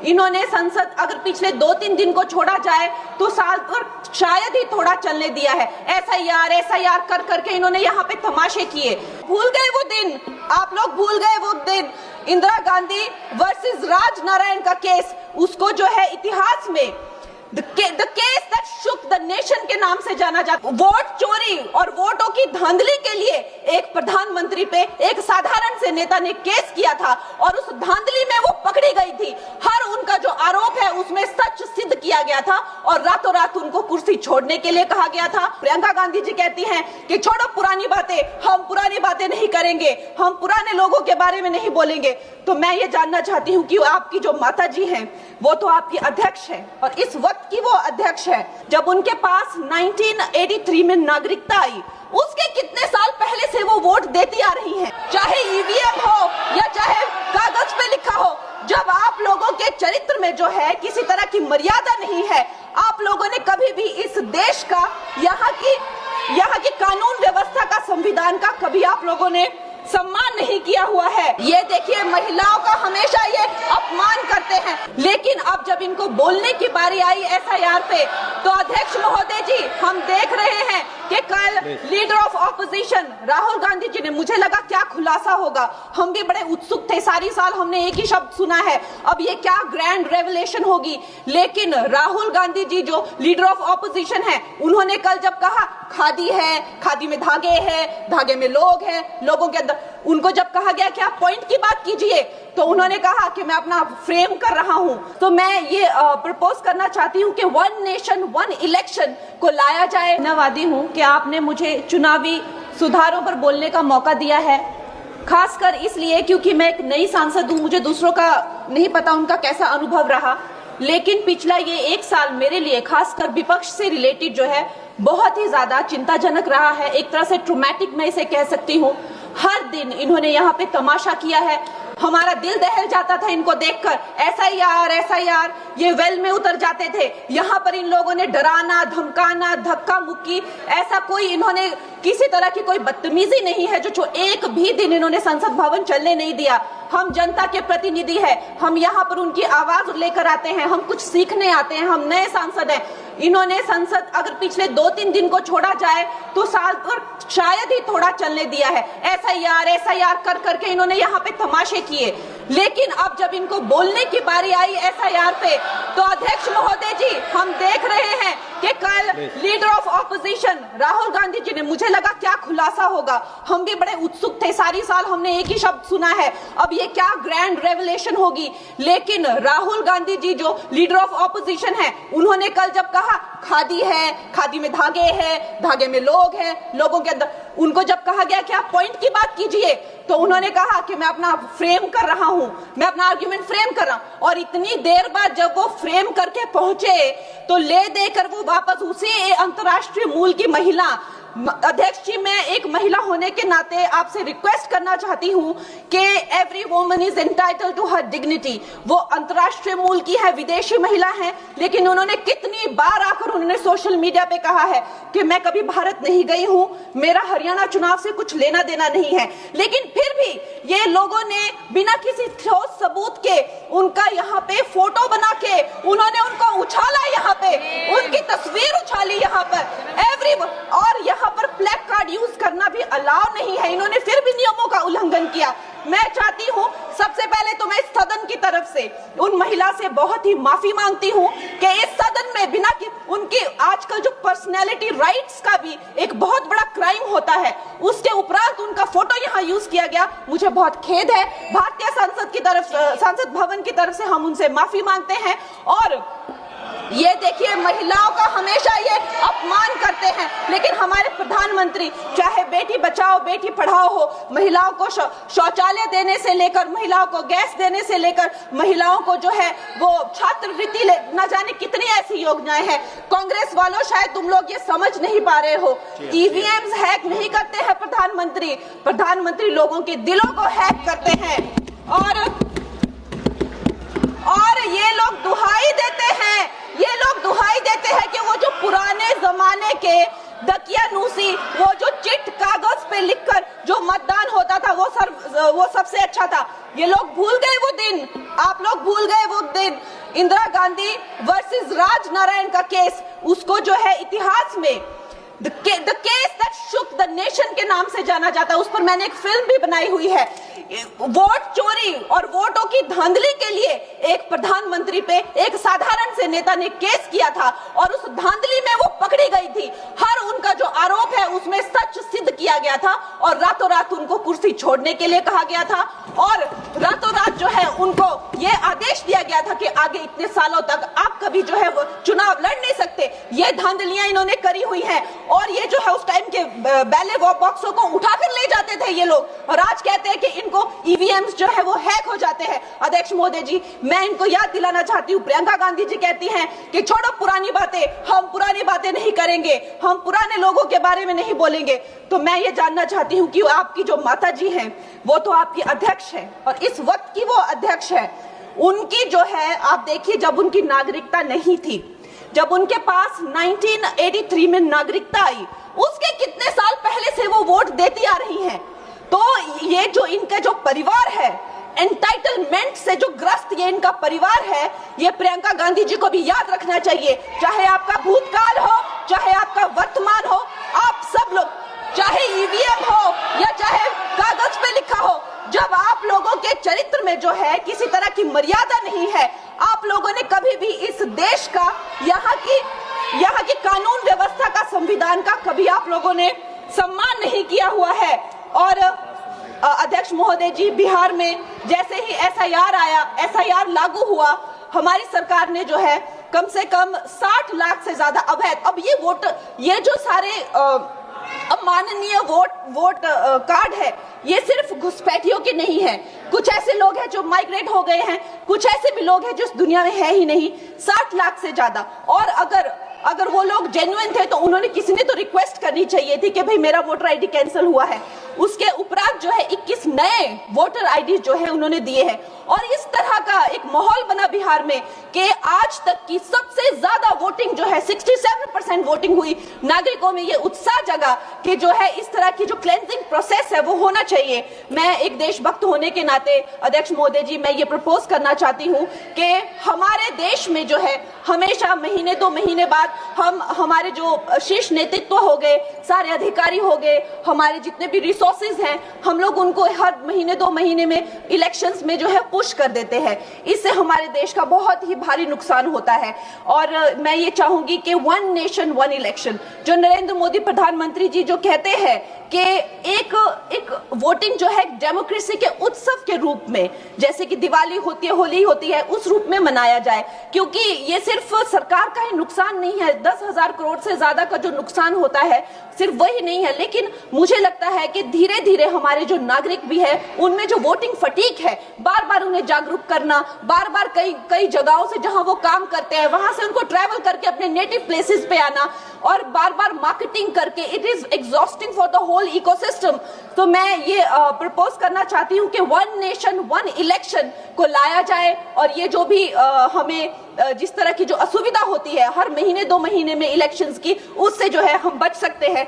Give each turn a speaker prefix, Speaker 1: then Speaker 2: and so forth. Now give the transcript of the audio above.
Speaker 1: इन्होंने संसद अगर पिछले 2-3 दिन को छोड़ा जाए तो साल भर शायद ही थोड़ा चलने दिया है। एसआईआर कर करके इन्होंने यहाँ पे तमाशे किए। भूल गए वो दिन, आप लोग भूल गए वो दिन इंदिरा गांधी वर्सेस राज नारायण का केस, उसको जो है इतिहास में The case that shook the nation के नाम से जाना जाता। वोट चोरी और वोटों की धांधली के लिए एक प्रधानमंत्री पे एक साधारण से नेता ने केस किया था और उस धांधली में वो पकड़ी गई थी। हर उनका जो आरोप है उसमें सच सिद्ध किया गया था और रातों रात उनको कुर्सी छोड़ने के लिए कहा गया था। प्रियंका गांधी जी कहती हैं कि छोड़ो पुरानी बातें, हम पुरानी बातें नहीं करेंगे, हम पुराने लोगों के बारे में नहीं बोलेंगे। तो मैं ये जानना चाहती हूँ कि आपकी जो माता जी हैं वो तो आपकी अध्यक्ष है और इस वक्त की वो अध्यक्ष है जब उनके पास 1983 में नागरिकता आई, उसके कितने साल पहले से वो वोट देती आ रही हैं, चाहे ईवीएम हो या चाहे कागज पे लिखा हो। जब आप लोगों के चरित्र में जो है किसी तरह की मर्यादा नहीं है, आप लोगों ने कभी भी इस देश का, यहाँ की कानून व्यवस्था का, संविधान का कभी आप लोगों ने सम्मान नहीं किया हुआ है। ये देखिए, महिलाओं का हमेशा ये अपमान करते हैं, लेकिन अब जब इनको बोलने की बारी आई एसआईआर पे, तो अध्यक्ष महोदय जी, हम देख रहे हैं कि कल leader of opposition Rahul Gandhi ji ने, मुझे लगा क्या खुलासा होगा, हम भी बड़े उत्सुक थे, सारी साल हमने एक ही शब्द सुना है, अब ये क्या ग्रैंड रेवलेशन होगी। लेकिन राहुल गांधी जी जो लीडर ऑफ ऑपोजिशन है, उन्होंने कल जब कहा खादी है, खादी में धागे हैं, धागे में लोग हैं, लोगों के अंदर, उनको जब कहा गया कि आप पॉइंट की बात कीजिए, तो उन्होंने कहा कि मैं अपना फ्रेम कर रहा हूं। तो मैं ये प्रपोज करना चाहती हूं कि 1 नेशन 1 इलेक्शन को लाया जाए। धन्यवादी हूं कि आपने मुझे चुनावी सुधारों पर बोलने का मौका दिया है, खासकर इसलिए क्योंकि मैं एक नई सांसद हूं, मुझे दूसरों का नहीं पता उनका कैसा अनुभव रहा, लेकिन पिछला ये 1 साल मेरे लिए खासकर विपक्ष से रिलेटेड जो है बहुत ही ज्यादा चिंताजनक रहा है। एक तरह से ट्रॉमेटिक मैं इसे कह सकती हूँ। हर दिन इन्होंने यहाँ पे तमाशा किया है, हमारा दिल दहल जाता था इनको देखकर। एसआईआर ये वेल में उतर जाते थे। यहाँ पर इन लोगों ने डराना, धमकाना, धक्का मुक्की, ऐसा कोई इन्होंने किसी तरह की कोई बदतमीजी नहीं है जो एक भी दिन इन्होंने संसद भवन चलने नहीं दिया। हम जनता के प्रतिनिधि हैं, हम यहाँ पर उनकी आवाज लेकर आते हैं, हम कुछ सीखने आते हैं, हम नए सांसद हैं। इन्होंने संसद अगर पिछले 2-3 दिन को छोड़ा जाए तो साल भर शायद ही थोड़ा चलने दिया है। एसआईआर कर करके इन्होंने यहाँ पे तमाशे किए, लेकिन अब जब इनको बोलने की बारी आई एसआईआर पे, तो अध्यक्ष महोदय जी, हम देख रहे हैं कि कल leader of opposition Rahul Gandhi ji ने, मुझे लगा क्या खुलासा होगा, हम भी बड़े उत्सुक थे, सारी साल हमने एक ही शब्द सुना है, अब ये क्या ग्रैंड रेवलेशन होगी। लेकिन राहुल गांधी जी जो लीडर ऑफ ऑपोजिशन है, उन्होंने कल जब कहा खादी है, खादी में धागे हैं, धागे में लोग हैं, लोगों के अंदर, उनको जब कहा गया कि आप पॉइंट की बात कीजिए, तो उन्होंने कहा कि मैं अपना फ्रेम कर रहा हूं, मैं अपना आर्ग्यूमेंट फ्रेम कर रहा हूं। और इतनी देर बाद जब वो फ्रेम करके पहुंचे तो ले देकर वो वापस उसी अंतर्राष्ट्रीय मूल की महिला, अध्यक्ष जी, मैं एक महिला होने के नाते आपसे रिक्वेस्ट करना चाहती हूं कि every woman is entitled to her dignity. वो अंतर्राष्ट्रीय मूल की है, विदेशी महिला है, लेकिन उन्होंने कितनी बार आकर उन्होंने सोशल मीडिया पे कहा है कि मैं कभी भारत नहीं गई हूं, मेरा हरियाणा चुनाव से कुछ लेना देना नहीं है। लेकिन फिर भी ये लोगों ने बिना किसी ठोस सबूत के उनका यहाँ पे फोटो बना के उन्होंने उनको उछाला, यहाँ पे उनकी तस्वीर उछाली यहाँ पर और यहाँ पर फ्लैग कार्ड यूज करना भी अलाउ नहीं है। इन्होंने फिर भी नियमों का उल्लंघन किया। मैं चाहती हूँ सबसे पहले तो मैं इस सदन की तरफ से उन महिला से बहुत ही माफी मांगती हूँ कि इस सदन में बिना कि उनकी आजकल जो पर्सनैलिटी राइट्स का भी एक बहुत बड़ा क्राइम होता है, उसके उपरांत उनका फोटो यहाँ यूज किया गया, मुझे बहुत खेद है। भारतीय संसद की तरफ, संसद भवन की तरफ से हम उनसे माफी मांगते हैं। और ये देखिए, महिलाओं का हमेशा ये अपमान करते हैं, लेकिन हमारे प्रधानमंत्री चाहे बेटी बचाओ बेटी पढ़ाओ हो, महिलाओं को शौचालय देने से लेकर, महिलाओं को गैस देने से लेकर, महिलाओं को जो है वो छात्रवृत्ति, न जाने कितनी ऐसी योजनाएं हैं। कांग्रेस वालों, शायद तुम लोग ये समझ नहीं पा रहे हो, ईवीएम हैक नहीं करते हैं प्रधानमंत्री लोगों के दिलों को हैक करते हैं। और ये लोग दुहाई देते हैं कि वो जो पुराने जमाने के दकियानूसी, वो जो चिट कागज पे लिखकर जो मतदान होता था वो सबसे अच्छा था। ये लोग भूल गए वो दिन, आप लोग भूल गए वो दिन इंदिरा गांधी वर्सेस राजनारायण का केस, उसको जो है इतिहास में the case that shook the nation के नाम से जाना जाता है। उस पर मैंने एक फिल्म भी बनाई हुई है। वोट चोरी और वोटों की धांधली के लिए एक प्रधानमंत्री पे एक साधारण से नेता ने केस किया था और उस धांधली में वो पकड़ी गई थी। हर उनका जो आरोप है उसमें सच सिद्ध किया गया था और रातों रात उनको कुर्सी छोड़ने के लिए कहा गया था और रातों रात जो है उनको ये आदेश दिया गया था कि आगे इतने सालों तक आप कभी जो है वो चुनाव लड़ नहीं सकते। ये धांधलियां इन्होंने करी हुई हैं और ये जो है उस टाइम के बैलेट बॉक्सों को उठाकर ले जाते थे ये लोग और आज कहते हैं कि इनको ईवीएम्स जो है वो हैक हो जाते हैं। अध्यक्ष महोदय जी, मैं इनको याद दिलाना चाहती हूँ, प्रियंका गांधी जी कहती हैं कि छोड़ो पुरानी बातें, हम पुरानी बातें नहीं करेंगे, हम पुराने लोगों के बारे में नहीं बोलेंगे। तो मैं ये जानना चाहती हूँ कि आपकी जो माता जी हैं वो तो आपकी अध्यक्ष है और इस वक्त की वो अध्यक्ष है। उनकी जो है आप देखिए, जब उनकी नागरिकता नहीं थी, जब उनके पास 1983 में नागरिकता आई, उसके कितने साल पहले से वो वोट देती आ रही हैं। तो ये जो इनका जो परिवार है, एंटाइटलमेंट से जो ग्रस्त ये इनका परिवार है, ये प्रियंका गांधी जी को भी याद रखना चाहिए। चाहे आपका भूतकाल हो, चाहे आपका वर्तमान हो, आप सब लोग, चाहे ईवीएम हो या चाहे कागज पे लिखा हो, जब आप लोगों के चरित्र में जो है किसी तरह की मर्यादा नहीं है, आप लोगों ने कभी भी इस देश का, यहाँ की कानून व्यवस्था का, संविधान का कभी आप लोगों ने सम्मान नहीं किया हुआ है। और अध्यक्ष महोदय जी, बिहार में जैसे ही एसआईआर आया, एसआईआर लागू हुआ, हमारी सरकार ने जो है कम से कम 60 लाख से ज्यादा अवैध, अब ये वोट, ये जो सारे अमाननीय वोट कार्ड है, ये सिर्फ घुसपैठियों के नहीं है। कुछ ऐसे लोग हैं जो माइग्रेट हो गए हैं, कुछ ऐसे भी लोग हैं जो इस दुनिया में है ही नहीं। 60 लाख से ज्यादा। और अगर वो लोग जेन्युइन थे तो उन्होंने, किसी ने तो रिक्वेस्ट करनी चाहिए थी कि भाई मेरा वोटर आईडी कैंसिल हुआ है। उसके उपरांत जो है 21 नए वोटर आईडी जो है उन्होंने दिए हैं और इस तरह का एक माहौल बना बिहार में कि आज तक की सबसे ज्यादा वोटिंग जो है 67% वोटिंग हुई। नागरिकों में ये उत्साह जगा कि जो है इस तरह की जो क्लेंजिंग प्रोसेस है वो होना चाहिए। मैं एक देशभक्त होने के नाते अध्यक्ष महोदय जी, मैं ये प्रपोज करना चाहती हूँ कि हमारे देश में जो है हमेशा महीने 2 महीने बाद हमारे जो शीर्ष नेतृत्व हो गए, सारे अधिकारी हो गए, हमारे जितने भी रिसोर्सेज हैं, हम लोग उनको हर महीने 2 महीने में इलेक्शंस में जो है पुश कर देते हैं। इससे हमारे देश का बहुत ही भारी नुकसान होता है। और मैं ये चाहूंगी कि 1 नेशन 1 इलेक्शन, जो नरेंद्र मोदी प्रधानमंत्री जी जो कहते हैं कि एक वोटिंग जो है डेमोक्रेसी के उत्सव के रूप में, जैसे कि दिवाली होती है, होली होती है, उस रूप में मनाया जाए। क्योंकि ये सिर्फ सरकार का ही नुकसान नहीं है, 10,000 करोड़ से ज्यादा का जो नुकसान होता है सिर्फ वही नहीं है, लेकिन मुझे लगता है कि धीरे धीरे हमारे जो नागरिक भी है उनमें जो वोटिंग फटीक है, बार बार उन्हें जागरूक करना, बार बार कई जगहों से जहां वो काम करते हैं वहां से उनको ट्रैवल करके अपने नेटिव प्लेसेस पे आना और बार बार मार्केटिंग करके, it is exhausting for the whole ecosystem. तो मैं ये प्रपोज करना चाहती हूँ कि 1 नेशन 1 इलेक्शन को लाया जाए और ये जो भी हमें जिस तरह की जो असुविधा होती है हर महीने 2 महीने में इलेक्शंस की, उससे जो है हम बच सकते हैं।